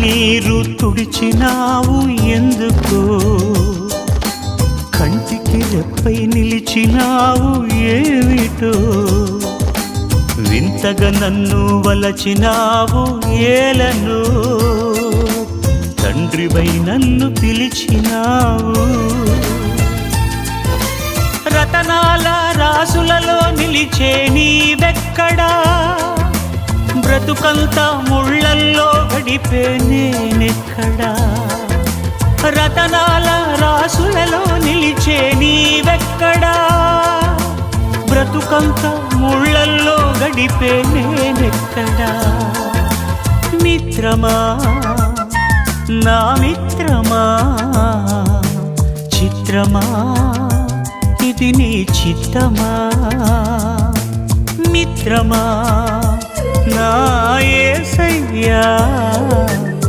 కన్నీరు తుడిచినావు ఎందుకో, కంటికి రెప్పై నిలిచినావు ఏమిటో, వింతగా నన్ను వలచినావు ఏలను, తండ్రివై నన్ను పిలిచినావు. రతనాల రాసులలో నిలిచే నీవెక్కడా, బ్రతుకంతా ముళ్ళల్లో గడిపే నేనెక్కడా. రతనాల రాసులలో నిలిచే నీవెక్కడా, బ్రతుకంతా ముళ్ళల్లో గడిపే నేనెక్కడా. మిత్రమా నా మిత్రమా, చిత్రమా ఇది నీ చిత్తమా. మిత్రమా నా యేసయ్యా.